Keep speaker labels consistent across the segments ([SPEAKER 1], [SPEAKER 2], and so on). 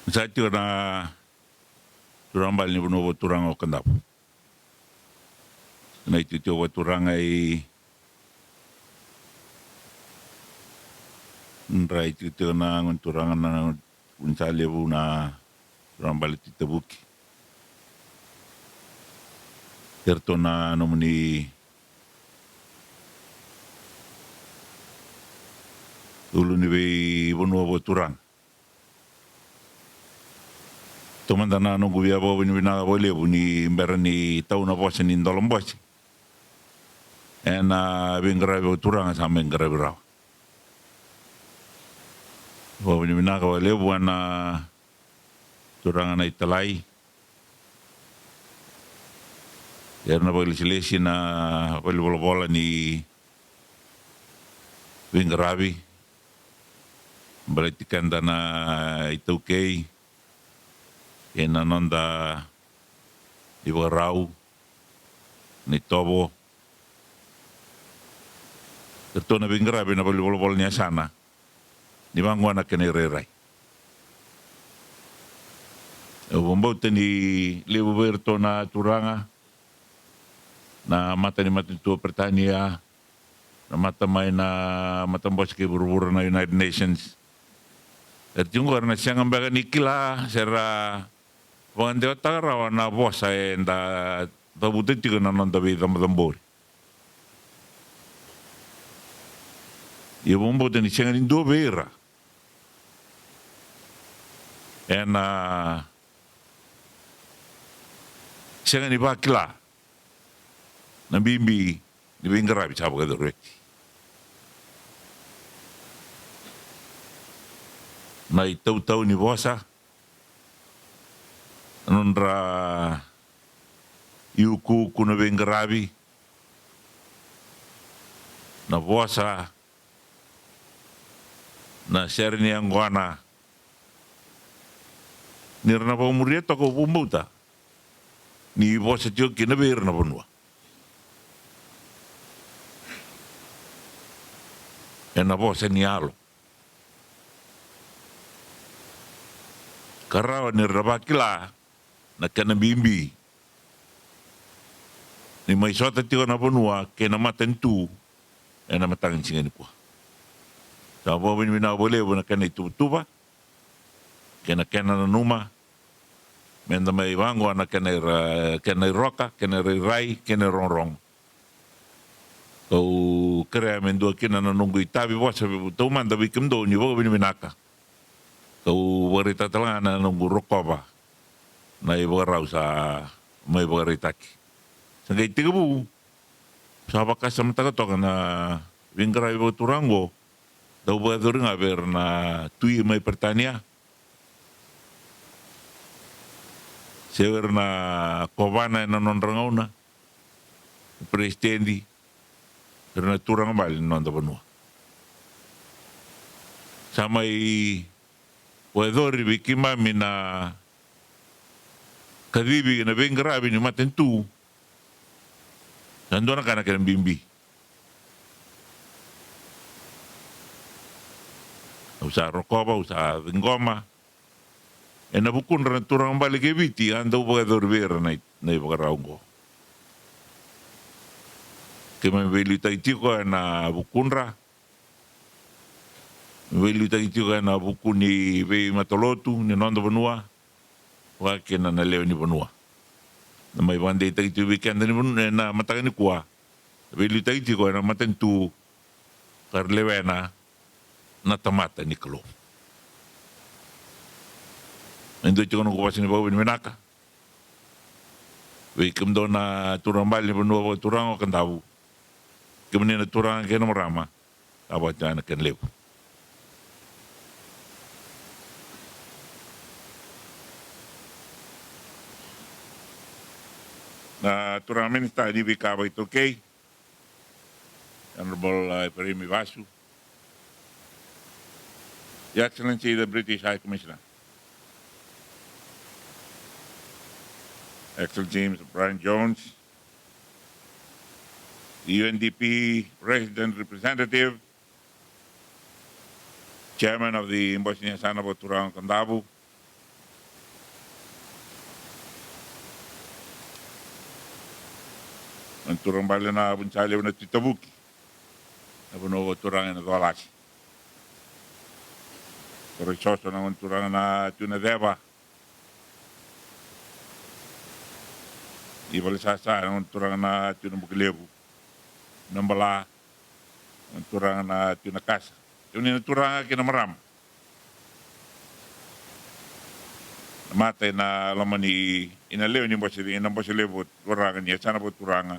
[SPEAKER 1] Sa tio na turang bal ni buno turang o Kadavu. Na itu tio turang ai nrai tio na ngon turang na unsale na turang bal titabuki. Terto na nomuni ulu ni bei buno turang. Tomandana no gubia bo ni na bole ni berani tau na boss ni ndolom boss. Ena bingra bo turang sa mengra bra. Bo ni na ko le buana turang na italai. Erna bo silesi na bol bola ni bingrabi. Berarti kan dana itu kei ena nonda di rau ni tobo tertona bingrabi na bol ni sana ni bangwana kene rerai bombo teni lebu berto na turanga na mata ni mata tu pertania na mata mai na mata bos ke buru na United Nations terjunggu na siang ambaga nikila sera wande otara na bosa enda tabuti tiga na nonda bi tambor ia bombo teni siang ni do beira ena siang ni bakila na bimbi di bingrabi sabu ka dorek na itau ni bosa nondra iuku kuna bingrabi na bosa na serni angwana nirna pa umurieto ko bumbuta ni bosa tio kina beir na bonua ena bosa ni alo karawa nirna bakila na kana bimbi ni mai sota tio na bonua kena matentu ena matangin singa ni kuah sa bo bina boleh bona kana tuba kena na numa menda mai wango ana kena roka kena rai kena rongrong o krea mendo kena na nungu itabi bosa to manda bikim do ni bo bina ka to warita talana nungu rokoba na ibo rausa mai waritaki sangai tigabu sa bakasa mata to kana vingra ibo turango da ubadoring haber na tui mai pertania sever na kovana na nonrangauna presidendi na turang bal nonda banua samai wadori bikima mina kadibi na bengrabi ni matentu nandona kana kena bimbi usa rokoba usa ngoma ena bukun ran turang balik ke biti anda ubaga dorber na ibaraungo kema beli taitiko na bukunra beli taitiko na bukuni be matolotu ni nondo banua wa kena na leo ni banua na mai bande taitiko weekend ni banua na matagani kwa beli taitiko na matentu karlewena na tamata ni kalo endo chikono ko pasini bawa ni menaka we kemdo na turang bali banua turang o Kadavu kemudian turang kena merama apa jana ken lebu na turang minista di bikaba itu kei Honorable Perimi Vasu Your Excellency the British High Commissioner Excellency James Brian Jones the UNDP Resident Representative, Chairman of the Bosnia Sanabo Turang Kadavu, Ang turang bala na bunsali na titabuki. Nabuno turang na dolaki. Pero isoso na turang na tunadeba. Ibalik sasa ang turang na tunabukilebu. Nambala ang turang na tunakasa. Yung turang kinamaram. Mate na laman ni inalew ni bosili inang bosili bot turang niya sana bot turang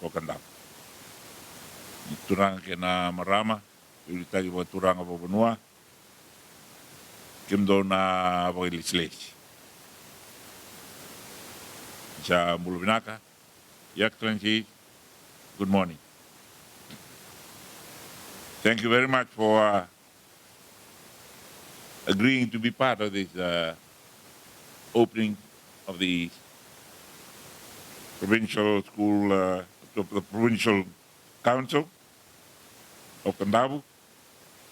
[SPEAKER 1] o kandap. Turang kina marama ulitagi bot turang po benua. Kim do na bagilisles. Sa Mulubinaka, Your Excellency, good morning. Thank you very much for agreeing to be part of this opening of the provincial school, the provincial council of Kadavu,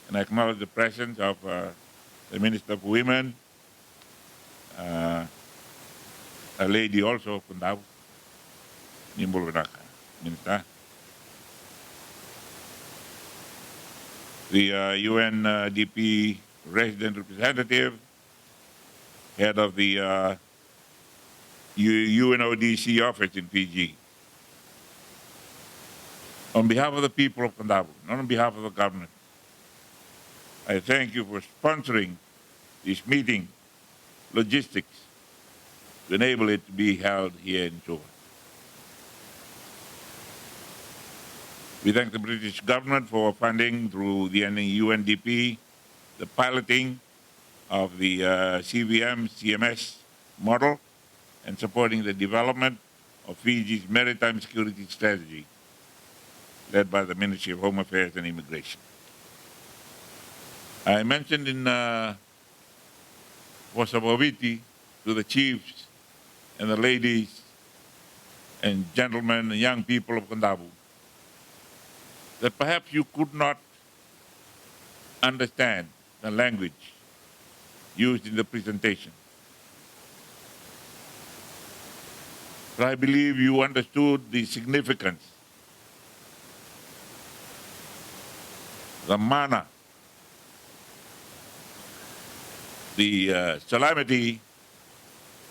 [SPEAKER 1] and I acknowledge the presence of the Minister for Women, a lady also of Kadavu, Nimbulunaka, Minister. The UNDP resident representative, head of the UNODC office in Fiji. On behalf of the people of Kadavu, not on behalf of the government, I thank you for sponsoring this meeting, logistics, to enable it to be held here in Juba. We thank the British government for funding through the UNDP the piloting of the CVM CMS model and supporting the development of Fiji's maritime security strategy led by the Ministry of Home Affairs and Immigration. I mentioned in Wasabawiti to the chiefs and the ladies and gentlemen and young people of Kadavu that perhaps you could not understand the language used in the presentation. But I believe you understood the significance, the manner, the solemnity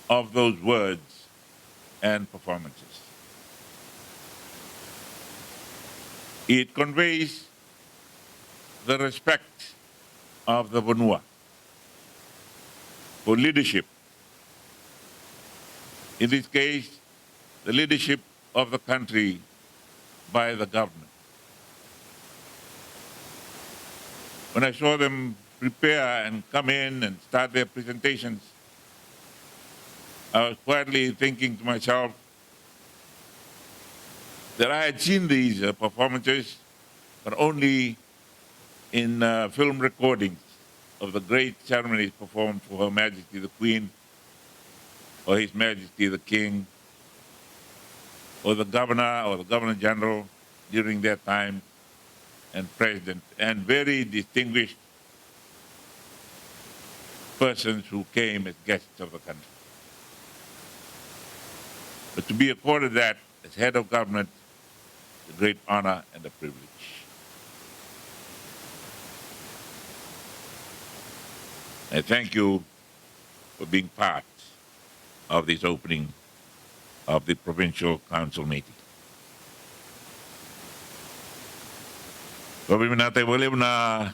[SPEAKER 1] of those words and performances. It conveys the respect of the Vanua for leadership. In this case, the leadership of the country by the government. When I saw them prepare and come in and start their presentations, I was quietly thinking to myself that I had seen these performances, but only in film recordings of the great ceremonies performed for Her Majesty the Queen, or His Majesty the King, or the Governor General during their time, and President, and very distinguished persons who came as guests of the country. But to be accorded that as head of government, is a great honor and a privilege. I thank you for being part of this opening of the Provincial Council Meeting. Babi minatay boleh na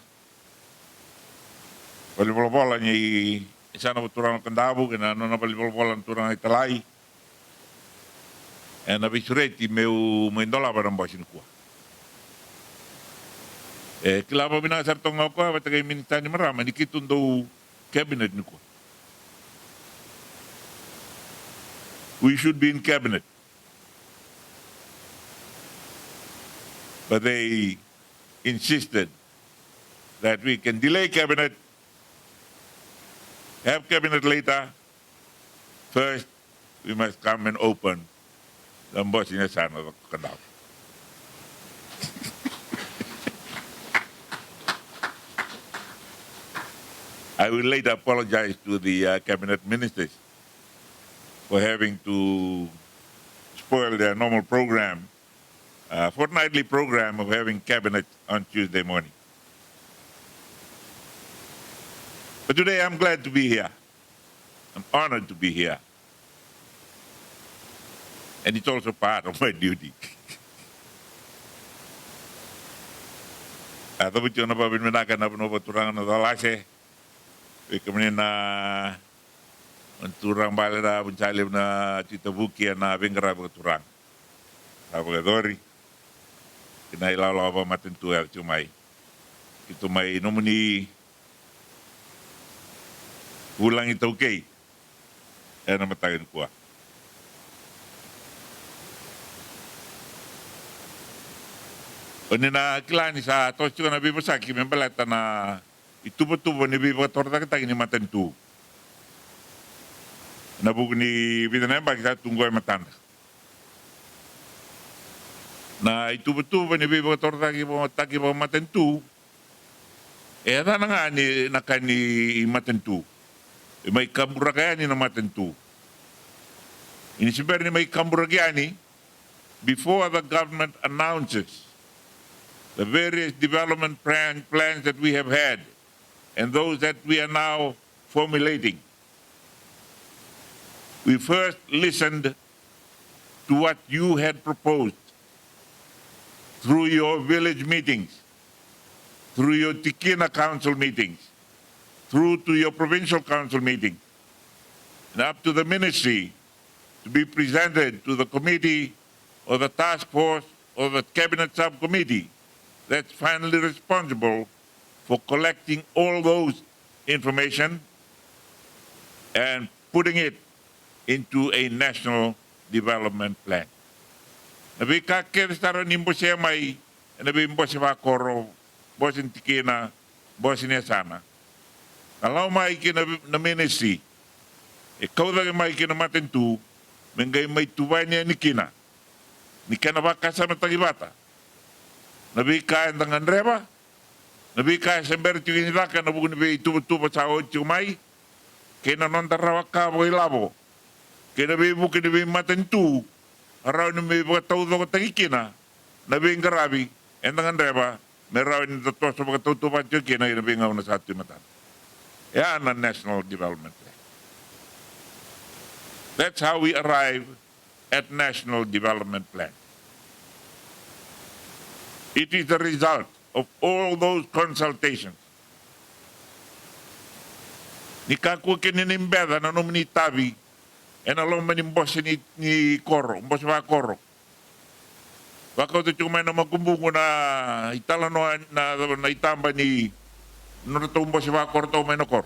[SPEAKER 1] balibol-bola ni isa na turang Kadavu kena no na balibol-bola turang Italai. E na bisureti meu mendola barang basin kuah. Kilapa bina sartong apa batagay minta ni marama ni kitun do cabinet ni kuah. We should be in cabinet. But they insisted that we can delay cabinet, have cabinet later. First, we must come and open the embossing of the Kadavu. I will later apologize to the cabinet ministers for having to spoil their normal program, fortnightly program of having cabinet on Tuesday morning. But today I'm glad to be here. I'm honored to be here. And it's also part of my duty. Tapi cuma pabin menakan apa nopo turang na dalase, kemudian na turang balik na pencalip na cita buki na bengkara berturang, apa kedori, kena ilalau apa maten tuel cumai, itu mai nomuni ulang itu okay, nama takin kuah. Oni na kilani sa tosi na bibo saki membelata na itu betul ni bibo torta kita ini matentu. Na buku ni bidana bagi kita tunggu matanda. Na itu betul ni bibo torta kita matentu. Ada na ni nakani matentu. May kamburagani na matentu. Ini sebenarnya may kamburagani before the government announces the various development plans that we have had and those that we are now formulating. We first listened to what you had proposed through your village meetings, through your Tikina council meetings, through to your provincial council meeting, and up to the ministry to be presented to the committee or the task force or the cabinet subcommittee that's finally responsible for collecting all those information and putting it into a national development plan. Nabi kakir staro nimbo siya may, nabi imbo siya koro, bosin tikina, bosin niya sana. Kalau may kina na ministry, ikaw lagi may kina matentu, mengay may tuwa niya ni kina. Ni kina ba kasama tagibata? Nabi kain dengan reba, nabi kain sember tinggi kan nabi nabi itu sa cumai, kena non tarawaka boy labo, kena nabi bukan nabi matentu, araw nabi bukan tahu tahu tangikina, nabi ngarabi, dengan reba, meraw ini terus bukan tahu tahu macam kena nabi ngau na satu matan, ya na national development plan. That's how we arrive at national development plan. It is the result of all those consultations. Nikaku kininimbeda na nomini tabi, en along manimbos ni koro, mbos ba koro. Baka ito cuma na magkumbungo na itala na itamba ni nurto mbos ba koro to may nakor.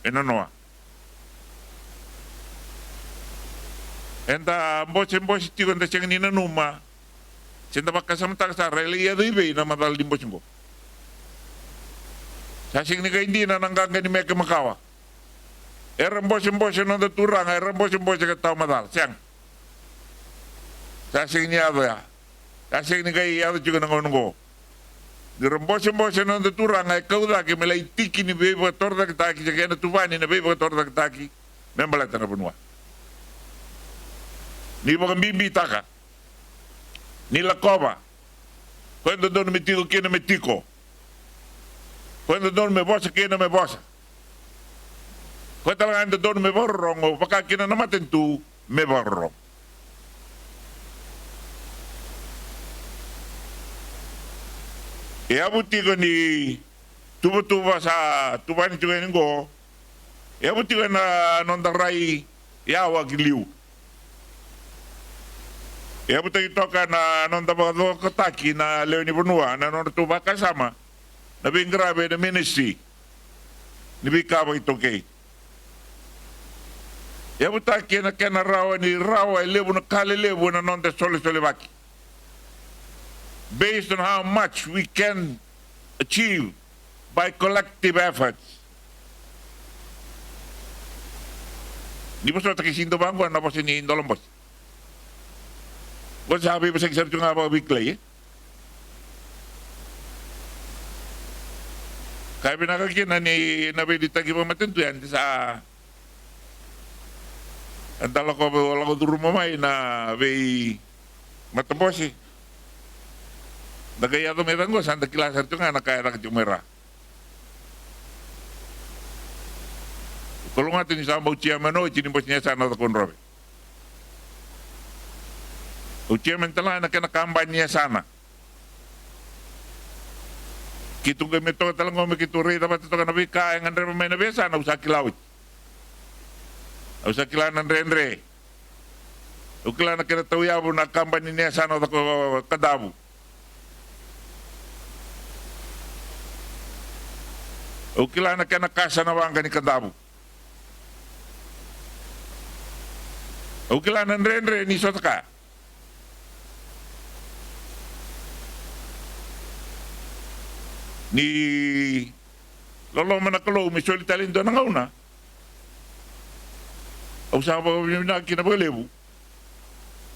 [SPEAKER 1] Enanoa. Enta mbos tiyo na siyang ninanuma, Sinta pagkasamtang sa rally ibe na madal limbos mo. Sasing ni hindi na nanggaga ni Meka Makawa. Erambos na naturang, erambos ka tao madal. Siyang. Sasing niya ya. Sasing ni kay yado juga nang ko. Erambos na naturang ay kauda ke melay tiki ni bebo torda kitaki kaya natubani na bebo torda kitaki. Membalata na punwa. Ni mo kang bibita ka. Nila cova. Quando dono me tico, que não me tico. Quando dono me bossa, que não me bossa. Quando ela anda dono me borrong, ou para que não matem tu, me borrong. E a butigo ni tuba sa tuba ni tuba ni go. E a butigo na nondarai ya wagiliu. Ya betul itu kan non tabado ketaki na Leoni Benua na non tu baka sama na bingrabe na ministry ni bika ba ito kay ya betul kena rawa ni rawa lebu na kale lebu na non de sole baki based on how much we can achieve by collective efforts. Ni bos ta kisindo bangwa na bos ni indolombos. Kung sabi mo sa exerto nga mga biklay Kaya pinakakina ni nabiditagi pa matuntuyan sa Antala ko wala ko duro mamay na be matabosi. Dagaya to metango sanda kilasar tu nga nakaya ka tumera. Kalau ngatin sa mau chairman o chini bos niya sana ta konrobe. O chairman tala na kana kampanya sana. Kitu ke meto tala ngome kitu re dapat to kana bika yang andre pemain besa na usa kilawit. Usa kilanan rendre. Ukila na kana tawya bu na kampanya niya sana ta Kadavu. Ukila na kana kasa na wanga ni Kadavu. Ukila na rendre ni sotaka. Ni lolo manakalo mi solitalin do na una. Au sa ba mi na kina belebu.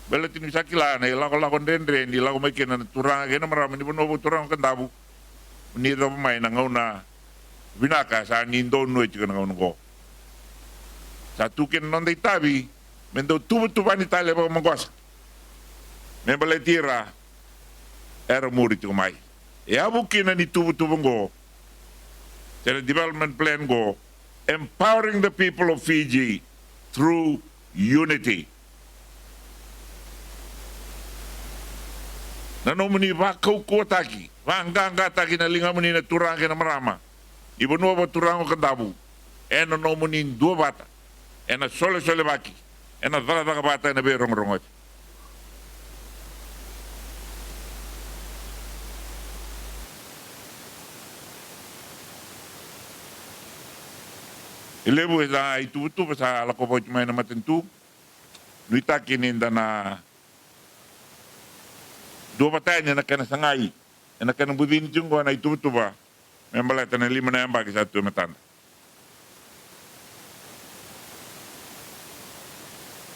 [SPEAKER 1] Belatin mi sakila na la ko rendre ni la ko mai kina turang ke na marama ni bono turang Kadavu. Ni do mai na ngauna. Binaka sa nindo no chika na ngo. Sa tukin non dei tabi, mendo tubu ni tale ba mangos. Me baletira era muri tu mai. E abukina ni tubu ngo. The development plan go empowering the people of Fiji through unity. Nanomuni ba kau taki, ba angga taki na lingamuni na turang ke na marama. Ibu nuo ba turang ko Kadavu. Ena no munin dua bata. Ena sole baki. Ena dala bata na be rong. Ilebu sa itu sa la ko boy mai na matentu. Nuita kininda na dua bata na kana sangai. Ena kana budin jungo na itu ba. Membalai tanah 5 na bagi satu metan.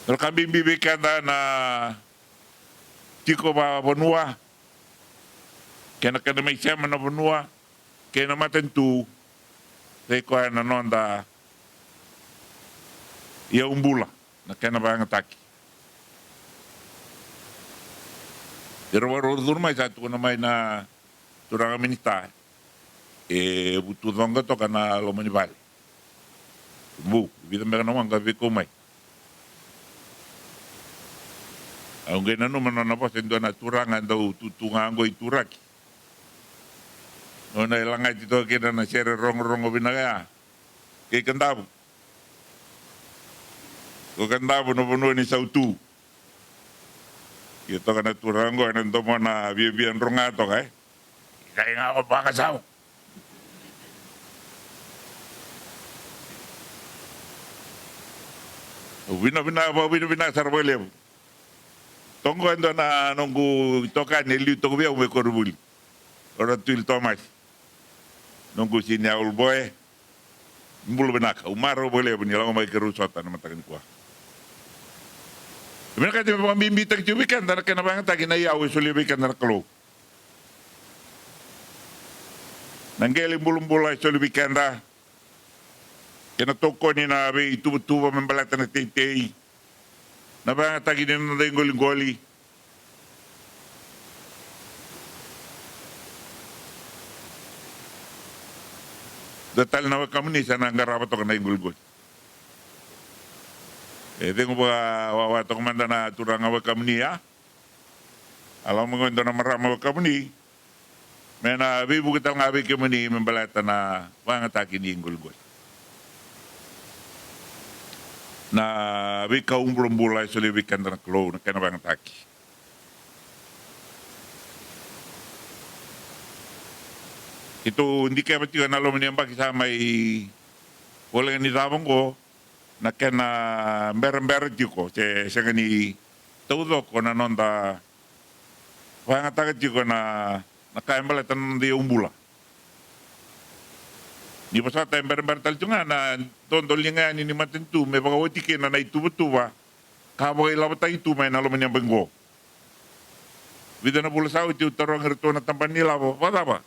[SPEAKER 1] Kalau kami bibikan na tiko ba benua, kena mai siapa na benua, kena matentu, teko na nonda, ia umbula, na kena ba ngataki. Terus rumah satu na mai na turang minita. Butuh dongga to kana lo manibal. Bu, vida mereka nawang gabi ko mai. Ang ganano man na po sendo na turangan daw tutungan go ituraki. No na ilangay dito kita na share rong binagaya. Kay Kadavu. Ko Kadavu no puno ni sautu. Ito kana turango nando mo na bibian rongato kay. Kaya nga ako baka sao. Bina sarbolem. Tonggo ando na nunggu tokan neli to bia ume korbuli. Ora tuil Thomas. Nunggu sini aul boy. Mbul benaka umaro boleh bani lang mai kerusota na matakan kuah. Mereka tu pembimbi tak cubikan dan kena bang tak kena ya usul bikan dan kelo. Nanggeli mbul usul bikan dah. Kena toko ni na be itu membalatan na titei. Na ba tagi din na goli. Datal na kami ni sana ngarapat to na gol. Tengo ba to komanda na turang awa kami ni ya. Alam mo na marama kami ni. Mena bibu kita ngabi kami ni membalatan na wangataki ni gol. Na wika umbula soli weekend na klo na kena bang taki. Ito hindi kaya pati na lomani ang bakisama wala ni tabong ko na kena mer ko se gani todo ko na nonda wanga tagat ko na nakaembala tan di umbula. Ni pasal tember tal cunga na tondol nga ni matentu me bagawati ke na itu betuwa kabo ilawata itu may nalo manyang benggo vida na bula saw itu tarong herto na tampan nila ba ba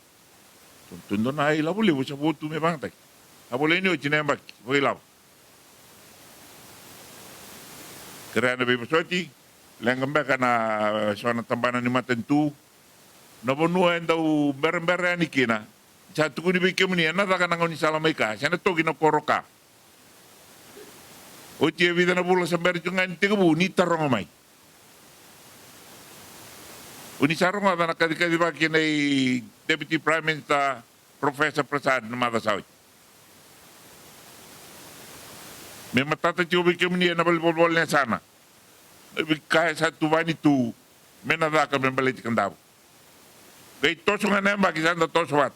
[SPEAKER 1] tundo na ilaw buli sa butu me bangtay abole ni o chinembak ilaw Kaya na bibasoti, lengambe ka na sana tambanan ni matentu, na bunuan daw berem-berem ni kina. Sa tuko ni bikim ni, na taka nangon ni salamay ka, sana to ginakoro ka. O tiya vida na bula sa berjungan, tiga bu, ni tarong amay. Unisarong nga na nakadikadiba kinay Deputy Prime Minister Professor Prasad na Madasawi. May matatatiyo bikim niya na balbol niya sana. Kaya sa tuwan itu, may nadaka may balitik ang daw. Kaya toso nga na yan, bakit saan na toso wat?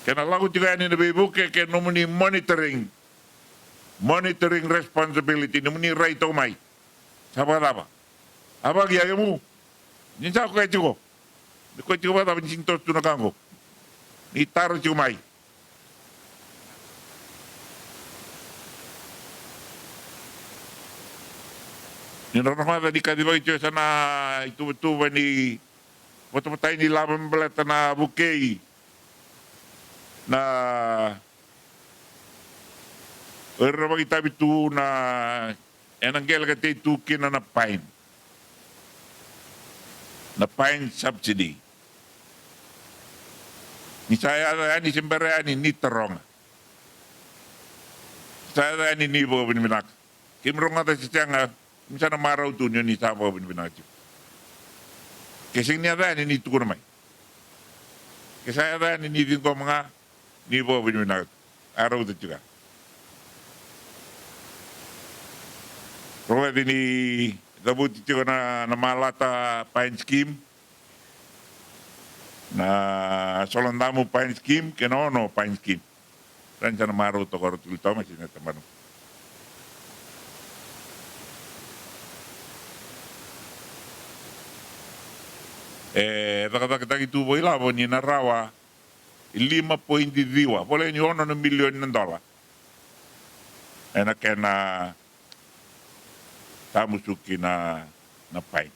[SPEAKER 1] Kaya nalagot juga ni nabibu, kaya numuni monitoring responsibility, numuni right o may. Sabat apa? Apa kaya mo? Ninsa ko kaya tiko. Di ko tiko ba tapos sintos doon na kango. Ni taro tiko may. Ninaramada di kadiba ito sana ituba ni matay ni laban balata na bukay na erra kita bitu na enanggel ka tu kina na pine subsidy ni saya ni sembere ni terong saya ni bo binminak kimrong ata siyang misalnya marau tu ni sabo binminak kesing ni ada ni tu ko mai kesaya ada ni din ko mga ni bo binminak araw tu juga Rola dini dabut itu na malata pine scheme na solandamu pine scheme kenono pine scheme dan sana maru to koro tulito masih na teman kata itu boy lah ni narawa 5.2 boleh ni ono $1 million enak kena tamusuki na pain.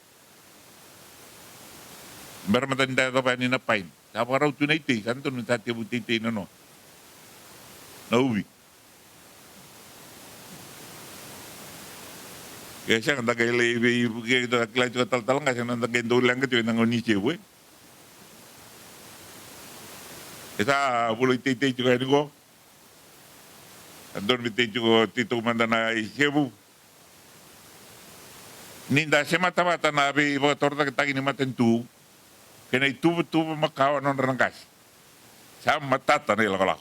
[SPEAKER 1] Meron matanda ito pa ni na pain. Sapa raw tunay ti, santo nung tati buti no. Nauwi. Kaya siya, kanda kayo laibi, kaya ito kakilay ko tal-talang kasi nanda kayo doon lang ito yung nangunisi ko eh. Kaya buloy titi ko kayo ko. Andon bititi ko tito kumanda na isyebu. Ninda se mata-mata na abi torta kita ini matentu kena itu makawan non rangkas sa matata ni lakolak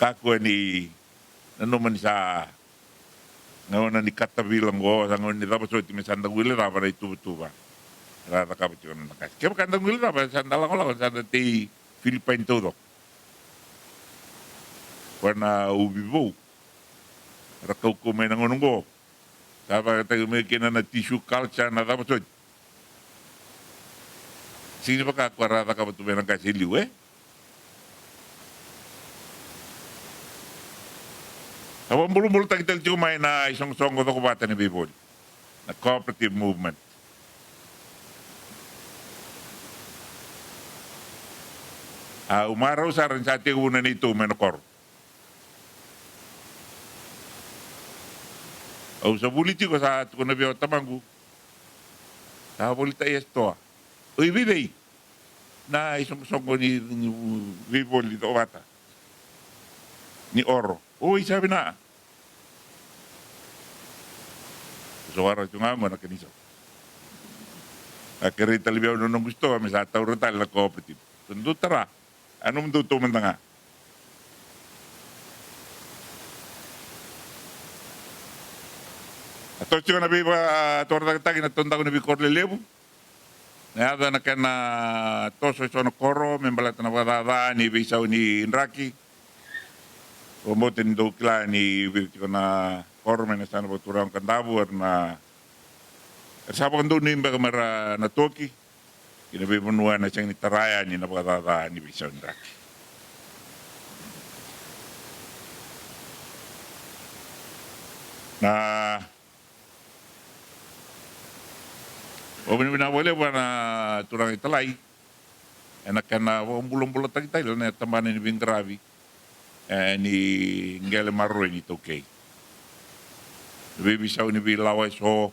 [SPEAKER 1] kaku ni nanuman sa ngawan ni kata bilang go sa ngawan ni tapos ito misanda wili na para itu ba rata ka pati non rangkas kaya kandang wili na para sanda lakolak sanda ti Philippine todo warna ubibo rakau kumay ng unong Sapa kata may na tissue culture na tapos ito. Sino ba kakwarata ka ba ito ng kasiliw eh? Awang bulong-bulong tagital may na isang songgo ito kubata ni Bibol. Na cooperative movement. Umaraw sa rin sa ating una nito menokor. O sa politiko sa ato ko na biyaw tamanggu. Sa polita esto. Uy, bibay. Na isang ko ni Bibol dito bata. Ni Oro. Uy, sabi na. Suara ito nga mo na kanisa. Akirita libiyaw nung gusto kami sa tawro tal na cooperative. Tundo tara. Anong tutuman na nga? Ato siya na biba torta kita kinatunda ko na bikor lelebu. Nada na kana toso so no koro membalat na wadada ni bisaw ni Inraki. Umotin do kila ni ko na koro men sana boturang Kadavu na sapo kan do ni kamera na toki. Kinabi bunwa na siyang ni taraya ni na wadada ni bisaw ni Inraki. Na o binawale ba na turang italay enak ka na bulong-bulong tayo na tambanin ni Bing Grabe ni ngele marro ni tokei. Baby sa ni bi lawa so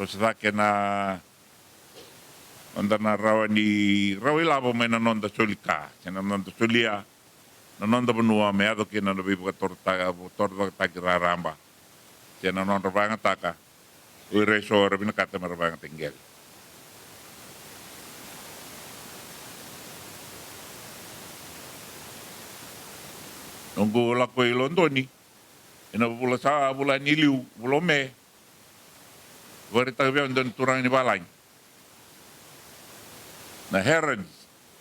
[SPEAKER 1] sa ke na onda na rawa ni rawi labo me na nonda solika, na nonda solia, na nonda benua me ado ke na bi torta raramba. Na nonda banga taka. Ure so rabina kata marabanga tinggal. Nunggu lako i Londoni, ina bula sa bula niliu, bula me, warita biya don turang ni balay. Na herons,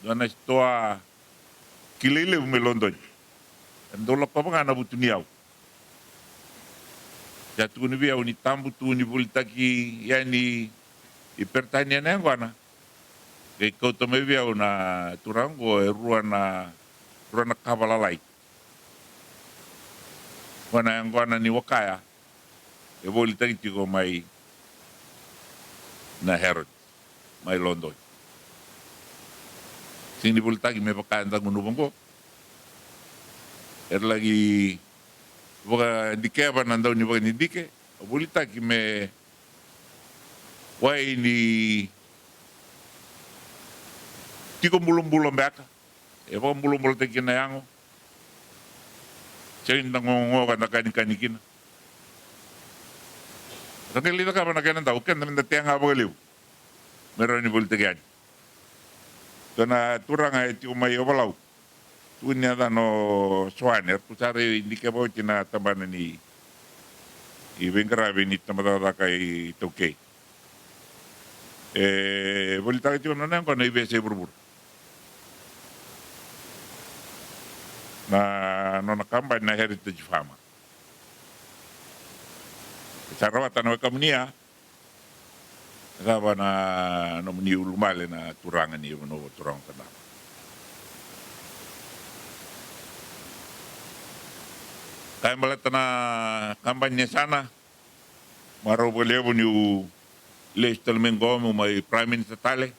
[SPEAKER 1] doon na stoa kililiw me London. Andolo pa mga nabuto niyaw. Jatu ni biya ni tambu tu ni bulitaki yani ipertanya na ngwana. Kay ko to me biya na turango ruan na kabalalay. Wana ngwana ni wakaya e bulitaki tiko mai na herod mai London. Sing di bulitaki me pakanda ngunubong ko. Lagi boka dike ba nandaw ni boka ni dike bulitaki me wai ni tiko bulong-bulong baka e boka bulong-bulong teki na yango siya yung nangongo ka na kanikina kanilita ka ba na kanan tau ken namin datiyang nga boka liw meron ni bulitaki yan ito na turang ay tiko may obalaw tunya no swaner tu cari hindi ka ba tinatabanan ni ibang grabe ni tamadada kay toke bolita ka na nang kono ibese burbur na no nakambay na heritage farmer sarawatan wa kamnia sawa na no ni ulumale na turangan ni no turang tanah. Kaya malata na kampanya sana, maro boleh ni lestal mengomu mai prime minister tale,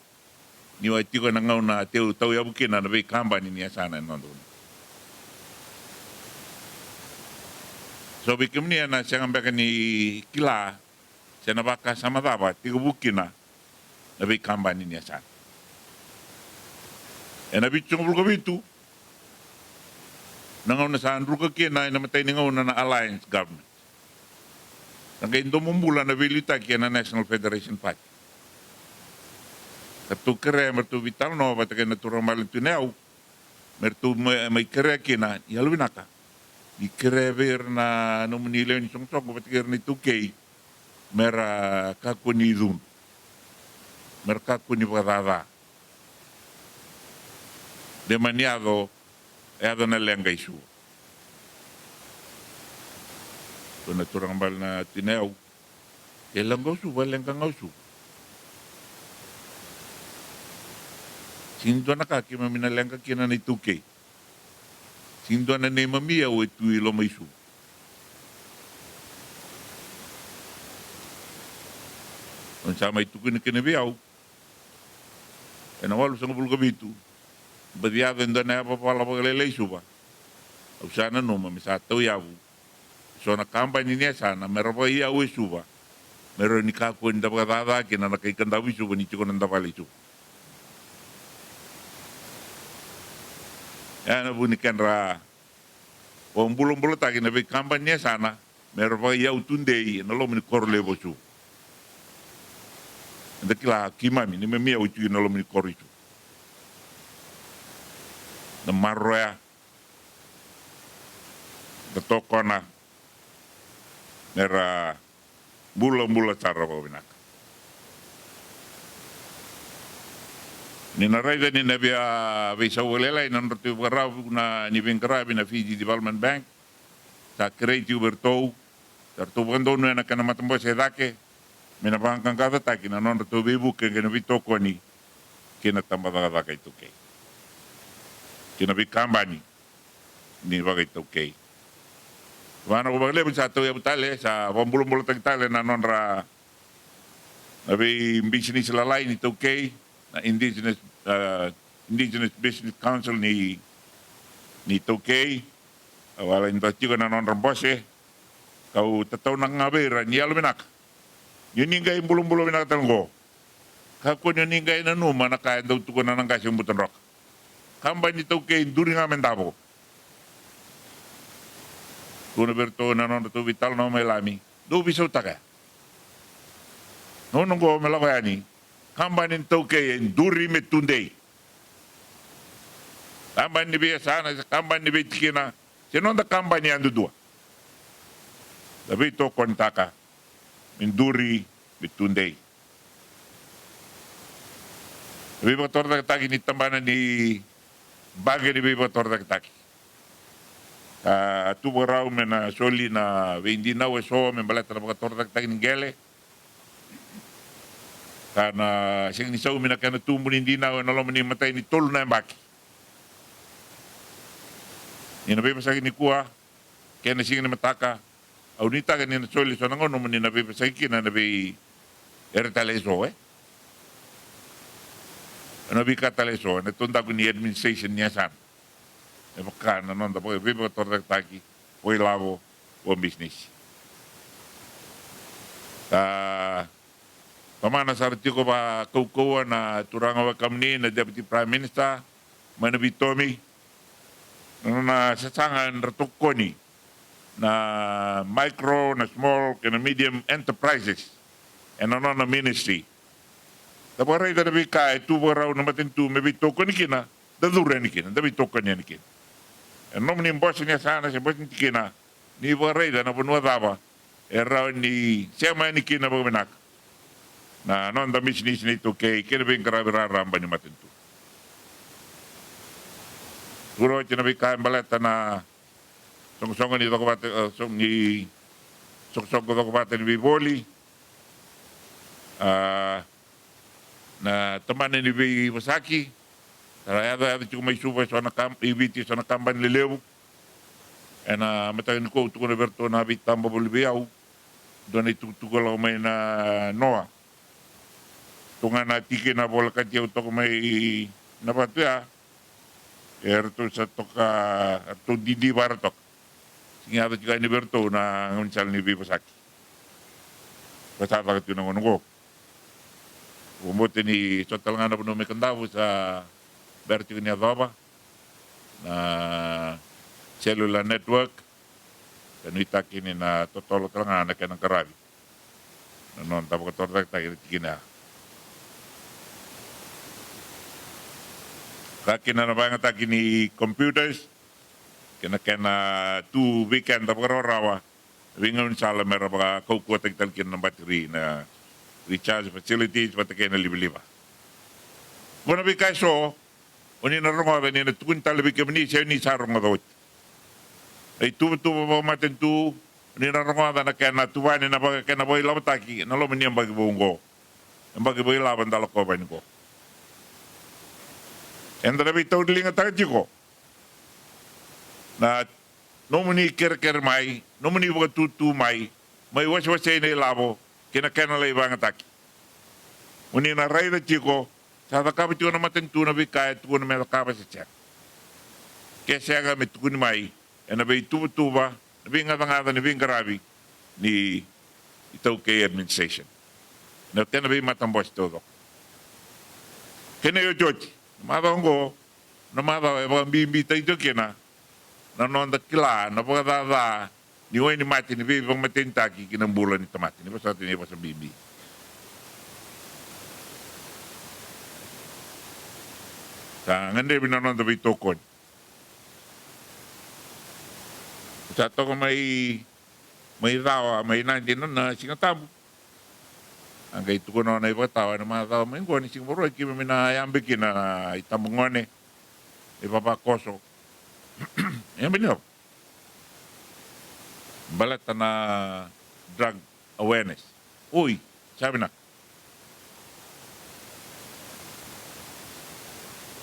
[SPEAKER 1] ni wati ko nangaw na teu tau ya bukin na nabi kampanya ni sana nondo. So bikim ni na siya ngambek ni kila, siya nabaka sama dapat tigo bukin na nabi kampanya ni sana. Nabi cungul ko bitu. Nangaw na sa Rabuka kina namatay nangaw na alliance government. Nanggain dumumula na bilita kaya na National Federation Party. Katu kere mertu vital no bata kaya naturang malin tuneaw. Mertu may kere kina yalwin naka. Di kere ver na nomunilaw ni songsong bata kaya ni 2K. Mera kaku ni dun. Mera kaku ni patata. Demaniado ado na lenga isu. Kung naturang bal na tinayaw, kailang gausu, walang kang gausu. Sindo na ka, kima minalang ka kina na 2K. Sindo na na mamiya o ito ilo may isu. Kung sa may tukin na kinabiyaw, nawalo sa ngabul gabitu, badiado ndo na papala pagalelay suba. O sana no mamisataw yabu. So na kampanya niya sana meron pa iyaw suba. Meron ni kako nda pagkatata kina nakaikandawi suba ni chiko nanda pali suba. Yan na bunikan ra. Kung bulong-bulong taki na kampanya niya sana meron pa iyaw tunday na lo mini korlebo suba. Nda kila kimami ni memiya uchi na lo mini korlebo suba. Na marroya da tokona nera bula cara ko binak ni narai ni nabia bisa welela in rtu garau na ni bengkara bina Fiji Development Bank ta kreiti bertou tartu bando no na kana matambo sedake mina bangkang kada takina non rtu bibu ke na bitoko ni kina tambada ka itu ke kina bi kambani ni bagay okay. Wana ko bagle sa to ya butale sa pambulong tagtale na nonra nabi business lalay ni okay na indigenous business council ni ni tokei wala in tachiko na non rambose kau tatau na ngabera ni aluminak yun nga yung bulong-bulong minakatalong ko kako yun nga yung nanuma na kaya daw tuko na ng kasi yung buton rock kamba ni tokei duri nga mentabo kuna berto na non to vital na may lami do bisaw taka no go melawani kamba ni tokei duri metundei kamba ni biasa na kamba ni bitikina sino da kamba ni andu dua tapi to kontaka minduri metundei tapi motor da taki ni tambana ni bagay ni motor da taki tu borau mena soli na vendi na weso men balata na motor da taki ni gele kana sing ni sau mina kana tumbu ni dina na lo ni matai ni tolu na baki ni nabe pasagi ni kuah kena sing ni mataka au ni taka ni soli so nangono ni nabe pasagi kina nabe ertaleso nabe kataleso na tunda ko ni administration niya san e baka na non da boy vivo tordak taki oi lavo o business pamana sartiko ba koukoa na turanga wa kamni na deputy prime minister mana bitomi na sasangan ratukoni na micro na small and medium enterprises and na ministry taparay da nabi ka tu baraw na matintu mebito ko ni kina da dure ni kina da bito ko ni kina no mni boss niya sana si boss ni kina ni baray da na bunwa daba era ni sema ni kina ba benak na non da business ni to kay kina bin karabira ramba ni matintu Guro tinabi ka balata na song ni ko bate song ni song ko bate ni biboli na teman ni bi Masaki tarayada ada cuma isuba so na kamp ibiti so na kamban lelew ena matayin ko tu ko berto na bitambo bolbiao don itu ko may na noa tunga na tiki na bola katio to may na patya erto sa toka to didi baratok singado juga ni berto na ngunsal ni bi Masaki pasata ka tunang ko Umuti ni total nga na puno may Kadavu sa berti ni Adaba na cellular network dan itakini na total nga na kanang karabi non tabo ka tortak takini tikina kakina na banga takini computers kena 2 weekend tabo rawa ringon sala mera baka kaukuwa tagtalkin ng battery na recharge facilities patake na liba-liba. Bona bi kaiso oni na rongo ba ni na tukun talabi kemni siya ni sarong madawit. Ay tubo ba matentu ni na rongo ba na kana tuwan na ba kana boy labataki na lo mani ang bagibungo. Ang bagiboy laban dalak ko ba niko. Endra bi tawdling ataki ko. Na no mani ker mai, no mani ba tutu mai waswasay na ilabo kina lay bang ataki. Uni na ray na chiko, sa takapit yun na matintu na bikaya tuko na may lakapa sa tiyak. Kaya siya nga may tuko ni May, na may tuba, na may ngata-ngata, na may karabi ni itaw kay administration. Na kaya na may matambos ito. Kaya na yun, George, namatawang ko, namatawang bimbita ito kina, na noon dakila, na pagkatata, ni Wai ni Mati, ni Bibang matintaki, kinambulan ni Tamati. Ni ba sa atin, ni ba sa Bibi? Sa ngandi, binanon na bitokon. Sa ito ko may tawa, may nandiyan nun na singatabo. Ang kaito ko na ipatawa na mga tawa, may ngoni, siguro, kami minayambikin na itamungone, ipapakoso. Yan binyo. Balata na drug awareness. Uy, sabi na.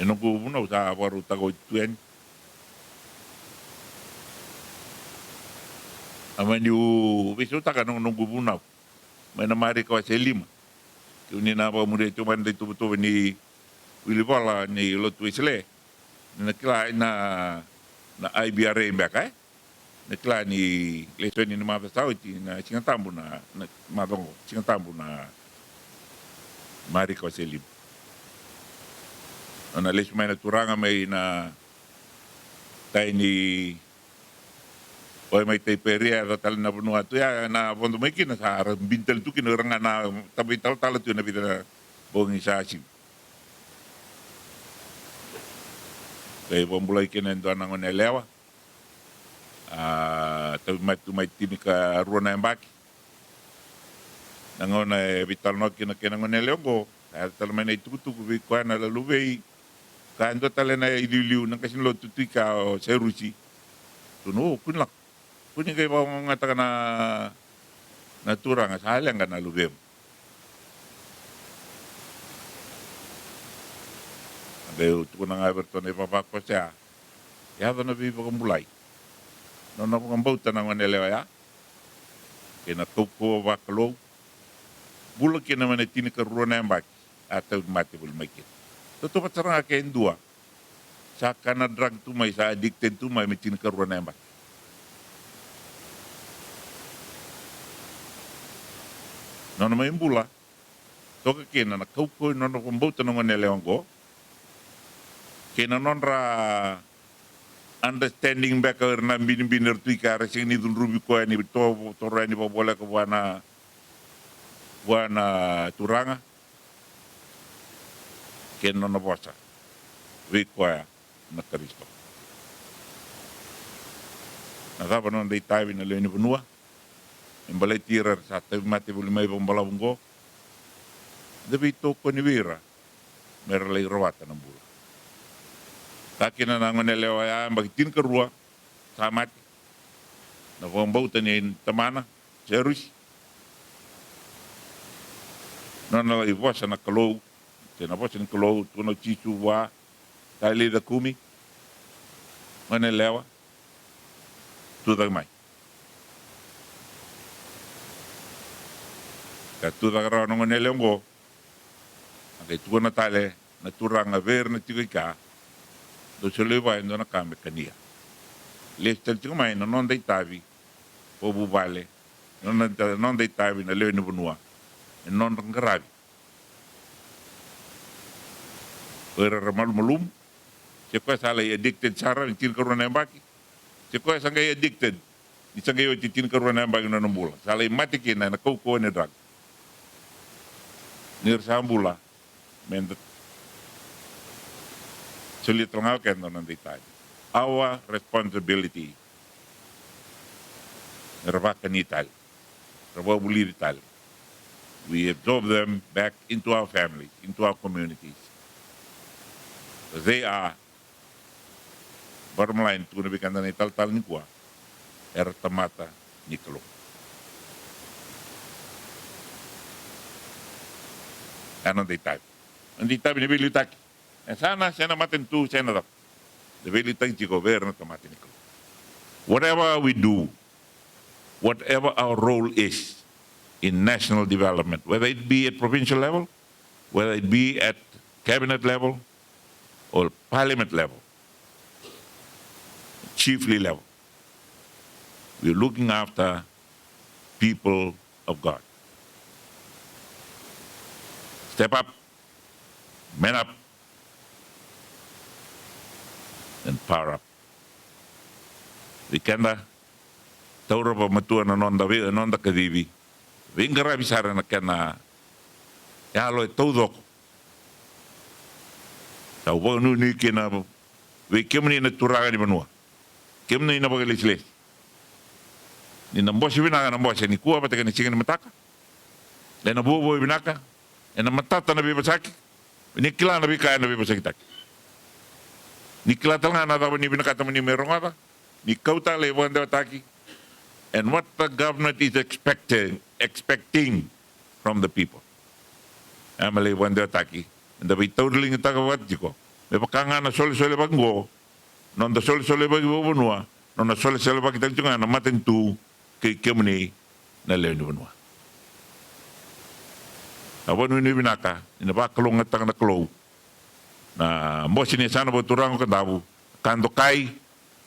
[SPEAKER 1] Inugubunaw sa waru tago ituyan. Aman yu, bisuta ka nung gubunaw. May namari ka sa lima. Kung ninapa mo dito man dito buto ni Willy Bala ni Lot Wesley. Nakilain na na IBRA mbeka na kla ni leso ni ma tau ti na singa tambu na madongo singa tambu na mari ko selim ana leso mai na turanga mai na tai ni oi mai te peria ra tal na bunua tu ya na bondo mai kina sa bintel tu kina ranga na tapi tal tu na bida bongi sa si kay bombulay kina ndo na ngone lewa tapi mai tini ka ruana mbaki nangona vital no kina kina ngone leongo tal mai tu vi ko na la luvei ka ndo tal na iliu na kasin lo tu ka serusi tu no kunlak kuning kay ba ngata na turang salang ka na luvem Deu tu na nga berto ne papa ko siya. Ya na bi ko mulai. No na ko mbauta na ngone lewa ya. Kena toko wa klo. Bulu kena mane tini ka ruana mbak atau mati bul makin. Toto patsara ka endua. Sa kana drug tu mai sa addicted tu mai tini ka ruana mbak. No na mai mbula. Toka kena na kauko no na ko mbauta na ngone lewa go. Kena nonra understanding back na bin tuika resing ni dun rubi ko ni to rani bo bola ko buana turanga kena no bosa we ko na Kristo na dava non dei tavi na leni bunua embale tira sa te mate buli mai bombala bungo devi to ko ni vira merle rovata na bula Takina na ngone lewa ya bagitin ke rua samat na bombau tani tamana serus nona i vosa na kalou tena vosa na kalou tuno chichu wa tali da kumi ngone lewa tu da mai ka tu da gra ngone lewa ake tu na tale na turanga ver na tika do se leva indo na kame kania le stel tu mai no non dei tavi o bu vale non dei tavi na le ni bunua e non gravi era ramal malum se ko sala addicted sara ni tin korona mbaki se ko sanga addicted ni sanga yo tin korona mbaki no mbula sala mati kina na ko ne drug nir sambula men Sulitongal kendo ng detalye. Our responsibility. Rabakanital. Rababulital. We absorb them back into our families, into our communities. They are, bottom line, kung nabikan na ital-tal ni kuwa, tamata ni kalong. Anong detalye? Ang detalye ni Bilitaki. Sana siya na matentu siya na debilitang si gobyerno tomatin ko. Whatever we do, whatever our role is in national development, whether it be at provincial level, whether it be at cabinet level or parliament level, chiefly level, we're looking after people of God. Step up, man up, and power up. Ikenda tauro pa matua na nonda kadivi. Vingara bisara na kena ya lo todo. Tau bo nu ni kena we kemni na turaga ni manua. Kemni na bagalisle. Ni na mbosi binaka na mbosi ni kuwa pataka ni singa ni mataka. Le na bobo binaka. E na matata na bibasaki. Ni kila na bikaya na bibasaki taki. Ni kilatanga na dapat ni binakata ni merongata, ni kauta lewan taki, and what the government is expecting from the people. Amale wan taki, and the totally ngitagawat jiko. Lepakanga na sole baggo, non the sole baggo bunua, non the sole baggo tagtunga na matentu kay kemni na lewan bunua. Awan ni binaka, ina ba kalong ngatang na klow. Na mbosi ni sana bo turang Kadavu kando kai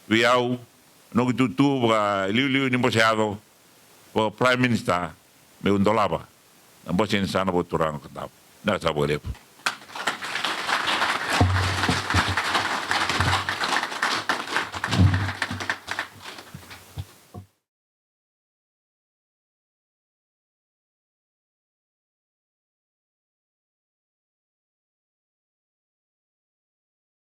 [SPEAKER 1] viau no tutu ba liu ni boseado o prime minister me undolaba na bosen sana bo turang Kadavu na sa boleh